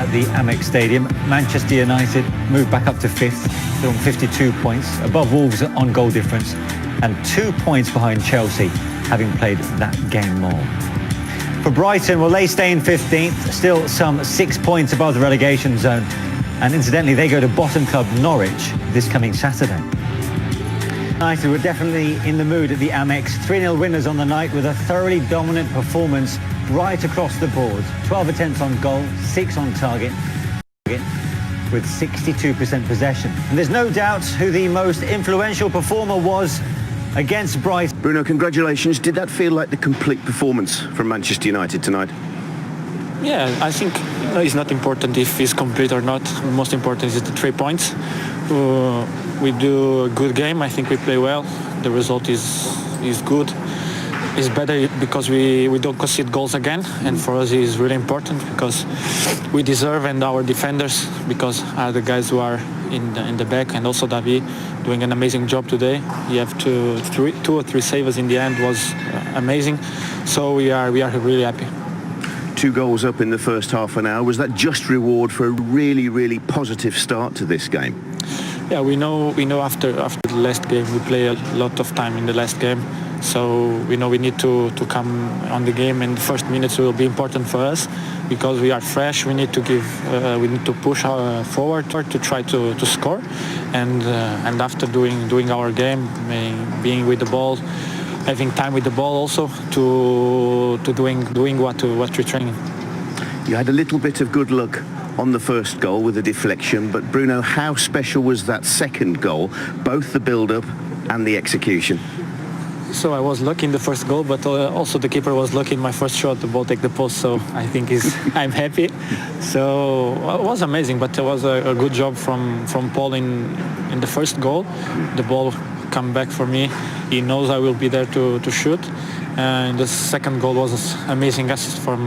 at the Amex Stadium. Manchester United moved back up to 5th, on 52 points, above Wolves on goal difference, and 2 points behind Chelsea, having played that game more. For Brighton, well, they stay in 15th, still some 6 points above the relegation zone. And incidentally, they go to bottom club Norwich this coming Saturday. United were definitely in the mood at the Amex. 3-0 winners on the night with a thoroughly dominant performance right across the board. 12 attempts on goal, 6 on target, with 62% possession. And there's no doubt who the most influential performer was against Brighton. Bruno, congratulations. Did that feel like the complete performance from Manchester United tonight? Yeah, I think it's not important if it's complete or not. The most important is the 3 points. We do a good game. I think we play well. The result is good. It's better because we don't concede goals again, and for us it's really important because we deserve, and our defenders, because are the guys who are in the back, and also David doing an amazing job today. You have two or three saves in the end, was amazing. So we are really happy. 2 goals up in the first half an hour. Was that just reward for a really, really positive start to this game? Yeah, we know after the last game we play a lot of time in the last game, so we know we need to come on the game, and the first minutes will be important for us because we are fresh. We need to push forward to try to score, and after doing our game, being with the ball, having time with the ball, also to doing what we're training. You had a little bit of good luck on the first goal with a deflection, but Bruno, how special was that second goal, both the build-up and the execution? So I was lucky in the first goal, but also the keeper was lucky in my first shot. The ball take the post, so I think I'm happy. So it was amazing, but it was a good job from Paul in the first goal. The ball come back for me. He knows I will be there to shoot. And the second goal was amazing assist from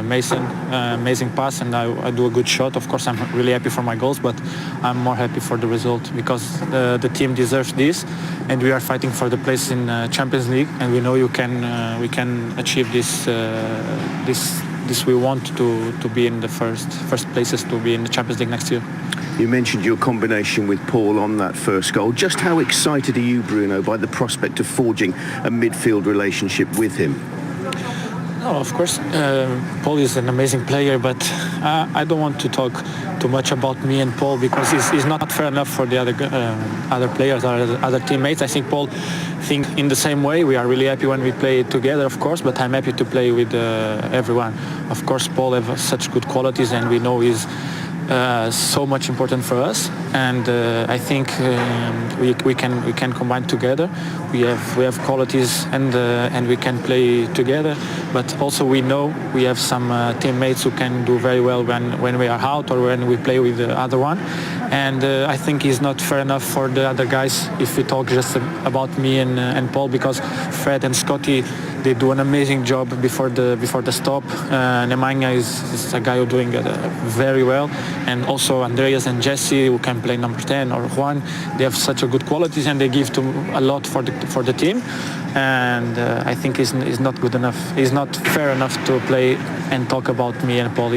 Mason, amazing pass, and I do a good shot. Of course, I'm really happy for my goals, but I'm more happy for the result because the team deserves this, and we are fighting for the place in Champions League, and we know we can achieve this. We want to be in the first places to be in the Champions League next year. You mentioned your combination with Paul on that first goal. Just how excited are you, Bruno, by the prospect of forging a midfield relationship with him? No, of course, Paul is an amazing player, but I don't want to talk too much about me and Paul because it's not fair enough for the other players or other teammates. I think Paul think in the same way. We are really happy when we play together, of course, but I'm happy to play with everyone. Of course, Paul has such good qualities, and we know he's so much important for us, and I think we can combine together. We have qualities, and we can play together. But also we know we have some teammates who can do very well when we are out or when we play with the other one. And I think it's not fair enough for the other guys if we talk just about me and Paul, because Fred and Scotty, they do an amazing job before the stop. Nemanja is a guy who's doing very well, and also Andreas and Jesse, who can play number 10, or Juan. They have such a good qualities, and they give a lot for the team. And I think it's not good enough. It's not fair enough to play and talk about me and Paul.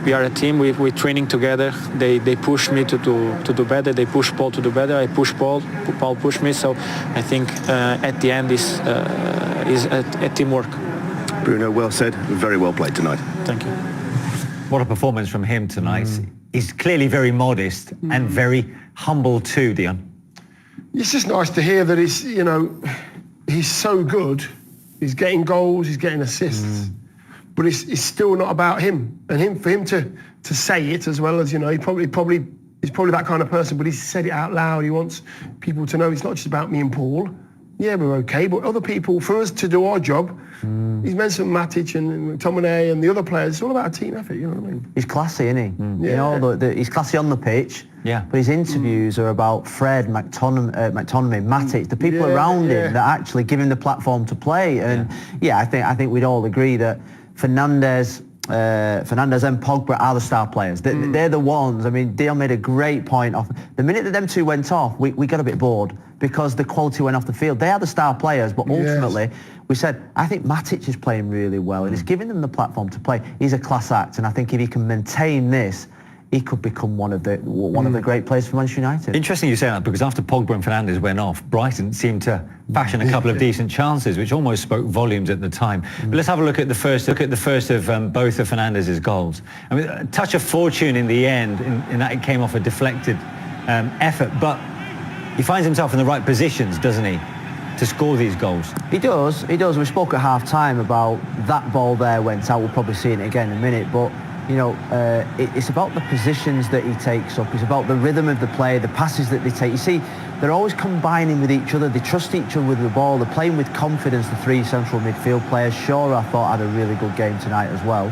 We are a team. We're training together. They push me to do better. They push Paul to do better. I push Paul. Paul push me. So I think at the end is a teamwork. Bruno, well said. Very well played tonight. Thank you. What a performance from him tonight. He's clearly very modest and very humble too, Dion. It's just nice to hear that he's so good. He's getting goals, he's getting assists, but it's still not about him. And for him to say it as well as, he's probably that kind of person, but he's said it out loud. He wants people to know it's not just about me and Paul. Yeah, we're okay, but other people, for us to do our job, he's mentioned Matic and McTominay and the other players. It's all about a team effort, you know what I mean? He's classy, isn't he? Yeah. He's classy on the pitch, but his interviews are about Fred, McTominay, Matic, the people around him that actually give him the platform to play. And I think we'd all agree that Fernandes, Fernandes and Pogba are the star players. They're the ones. I mean, Dion made a great point off. The minute that them two went off, we got a bit bored because the quality went off the field. They are the star players, but ultimately, we said, I think Matic is playing really well and it's giving them the platform to play. He's a class act, and I think if he can maintain this, he could become one of the great players for Manchester United. Interesting you say that, because after Pogba and Fernandes went off, Brighton seemed to fashion a couple of decent chances, which almost spoke volumes at the time. But let's have a look at the first of both of Fernandes' goals. I mean, a touch of fortune in the end, in that it came off a deflected effort, but he finds himself in the right positions, doesn't he, to score these goals? He does. We spoke at half-time about that ball there went out. We'll probably see it again in a minute, but you know, it's about the positions that he takes up. It's about the rhythm of the play, the passes that they take. You see, they're always combining with each other. They trust each other with the ball. They're playing with confidence, the three central midfield players. Shaw, I thought, had a really good game tonight as well.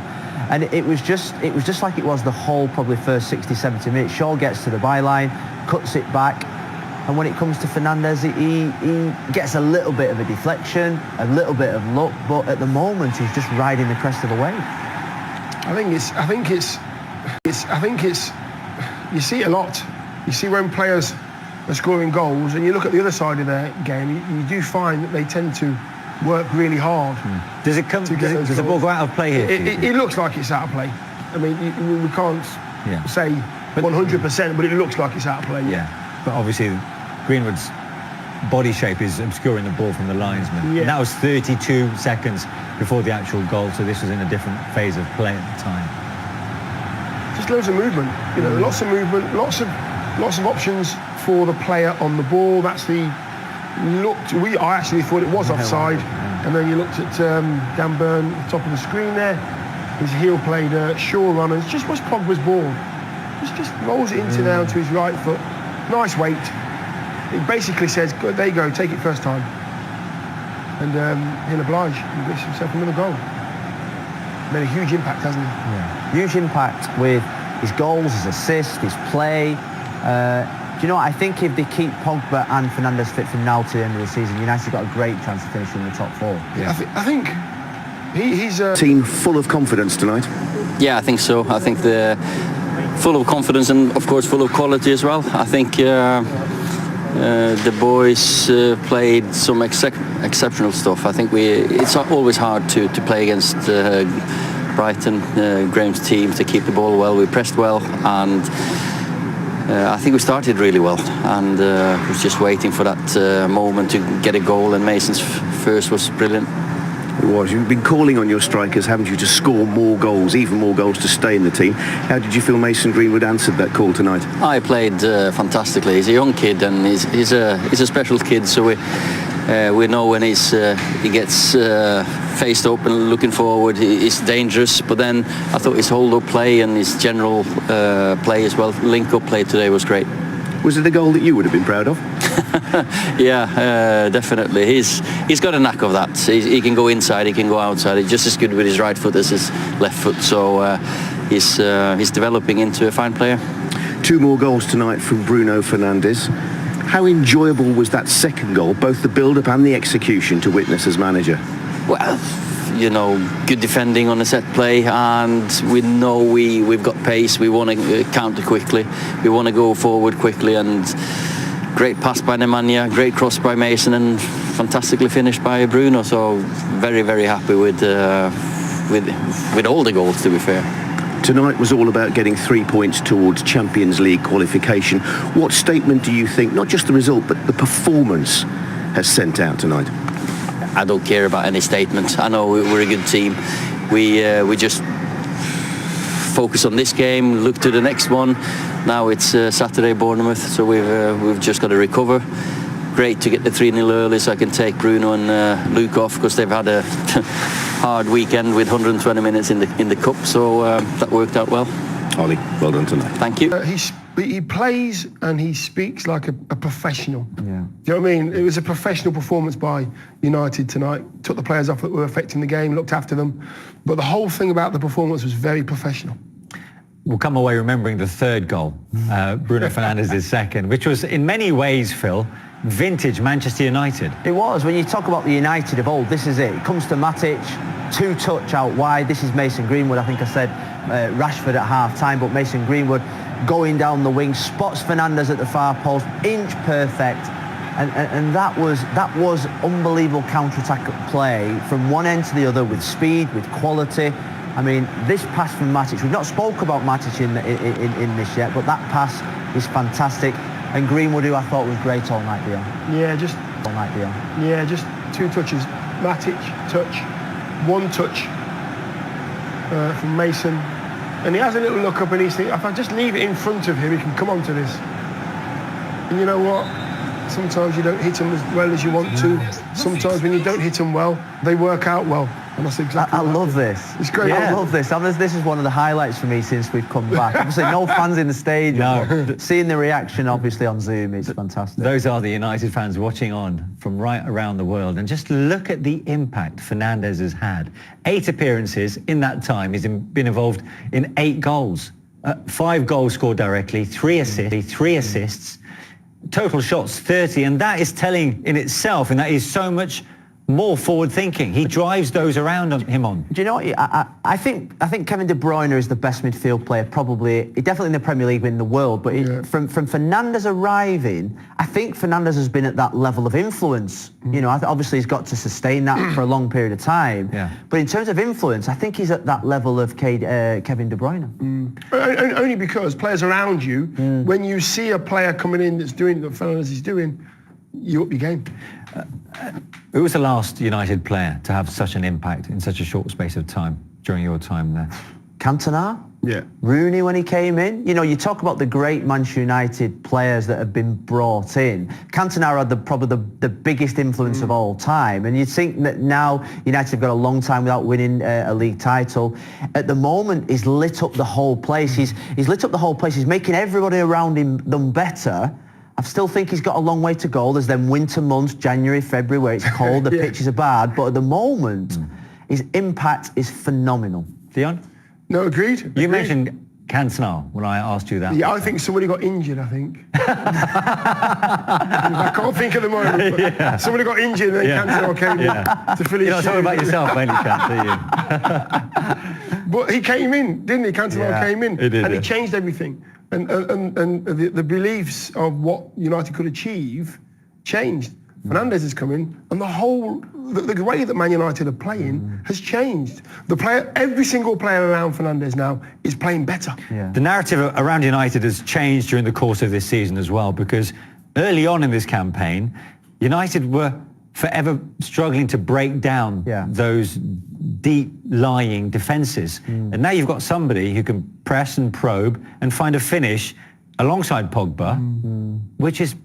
And it was just like it was the whole probably first 60, 70 minutes. Shaw gets to the byline, cuts it back. And when it comes to Fernandes, he gets a little bit of a deflection, a little bit of luck, but at the moment he's just riding the crest of the wave. I think it's. You see it a lot. You see when players are scoring goals, and you look at the other side of their game, you do find that they tend to work really hard. Does the ball go out of play here? It looks like it's out of play. I mean, we can't say 100%, but it looks like it's out of play. Yeah, but obviously Greenwood's body shape is obscuring the ball from the linesman. Yeah. And that was 32 seconds before the actual goal, so this was in a different phase of play at the time. Just loads of movement, you know, lots of movement, lots of options for the player on the ball. I actually thought it was offside, and then you looked at Dan Burn, top of the screen there. His heel played Shaw on, and just was Pogba's ball. Just rolls it into down to his right foot. Nice weight. It basically says, there you go, take it first time. And he'll oblige. He gets himself another goal. Made a huge impact, hasn't he? Yeah. Huge impact with his goals, his assists, his play. Do you know what? I think if they keep Pogba and Fernandes fit from now to the end of the season, United got a great chance of finishing in the top four. Yeah. I think he's a team full of confidence tonight. Yeah, I think so. I think they're full of confidence and, of course, full of quality as well. I think the boys played some exceptional stuff. I think it's always hard to play against Brighton, Graham's team, to keep the ball well. We pressed well, and I think we started really well, and was just waiting for that moment to get a goal, and Mason's first was brilliant. It was. You've been calling on your strikers, haven't you, to score more goals, even more goals to stay in the team. How did you feel Mason Greenwood answered that call tonight? I played fantastically. He's a young kid, and he's a special kid, so we know when he gets faced open, looking forward, he's dangerous. But then I thought his hold-up play and his general play as well, link-up play today was great. Was it a goal that you would have been proud of? Yeah, definitely. He's got a knack of that. He can go inside, he can go outside. He's just as good with his right foot as his left foot. So he's developing into a fine player. 2 more goals tonight from Bruno Fernandes. How enjoyable was that second goal, both the build-up and the execution, to witness as manager? Well, you know, good defending on a set play, and we know we've got pace. We want to counter quickly. We want to go forward quickly, and great pass by Nemanja, great cross by Mason, and fantastically finished by Bruno. So very, very happy with all the goals, to be fair. Tonight was all about getting 3 points towards Champions League qualification. What statement do you think, not just the result, but the performance has sent out tonight? I don't care about any statement. I know we're a good team. We just focus on this game, look to the next one. Now it's Saturday, Bournemouth, so we've just got to recover. Great to get the 3-0 early, so I can take Bruno and Luke off, because they've had a hard weekend with 120 minutes in the cup. So that worked out well. Ollie, well done tonight. Thank you. He plays and he speaks like a professional. Yeah. Do you know what I mean? It was a professional performance by United tonight. Took the players off that were affecting the game, looked after them. But the whole thing about the performance was very professional. We'll come away remembering the third goal, Bruno Fernandes' second, which was in many ways, Phil, vintage Manchester United. It was. When you talk about the United of old, this is it. It comes to Matic, 2-touch out wide. This is Mason Greenwood. I think I said Rashford at half-time, but Mason Greenwood going down the wing, spots Fernandes at the far post, inch perfect. And that was unbelievable counter-attack play from one end to the other with speed, with quality. I mean, this pass from Matic, we've not spoke about Matic in this yet, but that pass is fantastic. And Greenwood, who I thought was great all night, Dion. Yeah, just all night, Dion. Yeah, just 2 touches. Matic, touch. 1 touch from Mason. And he has a little look up and he's thinking, if I just leave it in front of him, he can come on to this. And you know what? Sometimes you don't hit them as well as you want to. Sometimes when you don't hit them well, they work out well. And that's exactly I love this. It's great. I love this. This is one of the highlights for me since we've come back. Obviously, no fans in the stadium. No. Seeing the reaction, obviously, on Zoom, it's fantastic. Those are the United fans watching on from right around the world. And just look at the impact Fernandes has had. 8 appearances in that time. He's been involved in 8 goals. 5 goals scored directly, 3 assists. Total shots 30, and that is telling in itself, and that is so much more forward thinking. He drives those around him on. Do you know what? I think Kevin De Bruyne is the best midfield player, probably, definitely in the Premier League, but in the world. But from Fernandes arriving, I think Fernandes has been at that level of influence. You know, obviously he's got to sustain that for a long period of time. Yeah. But in terms of influence, I think he's at that level of Kevin De Bruyne. Only because players around you, when you see a player coming in that's doing what Fernandes is doing, you up your game. Who was the last United player to have such an impact in such a short space of time during your time there? Cantona? Yeah. Rooney when he came in. You know, you talk about the great Manchester United players that have been brought in. Cantona had probably the biggest influence of all time. And you'd think that now United have got a long time without winning a league title. At the moment, he's lit up the whole place. He's lit up the whole place. He's making everybody around him them better. I still think he's got a long way to go. There's them winter months, January, February, where it's cold, the pitches are bad. But at the moment, his impact is phenomenal. Dion? No, agreed. You mentioned Cantona when I asked you that. Yeah, I think somebody got injured, I think. I can't think at the moment, but somebody got injured and then Cantona came in to fill his shoes. You're not talking about yourself by any chance, are you? But he came in, didn't he? Cantona came in. He did, and he changed everything. And the beliefs of what United could achieve changed. Fernandes has come in, and the way that Man United are playing has changed. Every single player around Fernandes now is playing better. Yeah. The narrative around United has changed during the course of this season as well, because early on in this campaign, United were forever struggling to break down those deep lying defences. And now you've got somebody who can press and probe and find a finish alongside Pogba, which is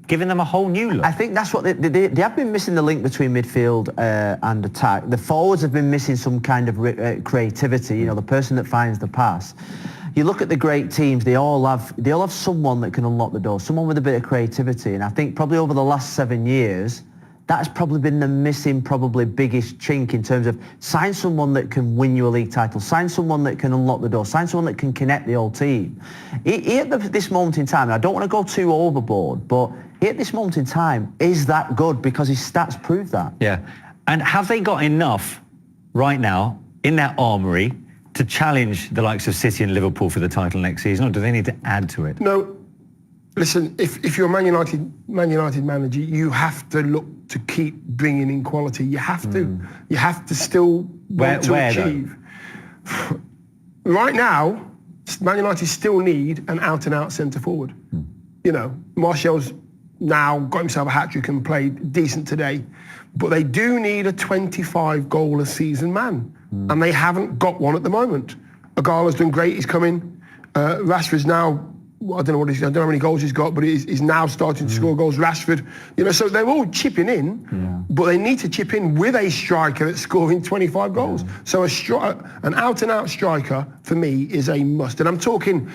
giving them a whole new look. I think that's what they have been missing, the link between midfield and attack. The forwards have been missing some kind of creativity, you know, the person that finds the pass. You look at the great teams, they all have someone that can unlock the door, someone with a bit of creativity. And I think probably over the last 7 years, that's probably been the missing, probably biggest chink in terms of sign someone that can win you a league title, sign someone that can unlock the door, sign someone that can connect the whole team. He at this moment in time, and I don't want to go too overboard, but he at this moment in time is that good because his stats prove that. Yeah. And have they got enough right now in their armoury to challenge the likes of City and Liverpool for the title next season, or do they need to add to it? No. Listen, if you're a Man United manager, you have to look to keep bringing in quality. You have to. You have to still want to achieve. Right now, Man United still need an out-and-out centre forward. You know, Martial's now got himself a hat-trick and played decent today, but they do need a 25-goal-a-season man, and they haven't got one at the moment. Agala's done great. He's coming. Rashford's now. I don't know how many goals he's got, but he's now starting to score goals. Rashford, you know, so they're all chipping in, but they need to chip in with a striker that's scoring 25 goals. So an out-and-out striker for me is a must, and I'm talking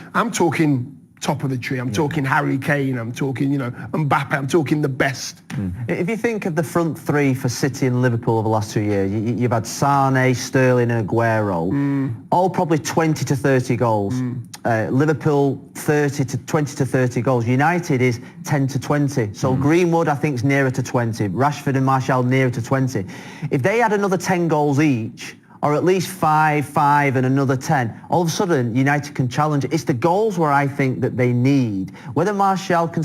top of the tree. I'm talking Harry Kane, I'm talking, Mbappe, I'm talking the best. If you think of the front three for City and Liverpool over the last 2 years, you've had Sane, Sterling and Aguero, all probably 20 to 30 goals. Liverpool 20 to 30 goals. United is 10 to 20. So Greenwood I think is nearer to 20. Rashford and Martial nearer to 20. If they had another 10 goals each, or at least 5 and another 10, all of a sudden United can challenge. It's the goals where I think that they need. Whether Martial can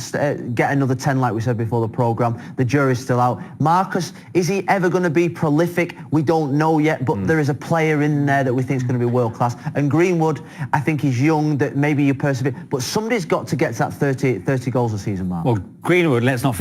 get another 10 like we said before the programme, the jury's still out. Marcus, is he ever going to be prolific? We don't know yet, but there is a player in there that we think is going to be world class. And Greenwood, I think he's young, that maybe you persevere, but somebody's got to get to that 30 goals a season mark. Well, Greenwood, let's not forget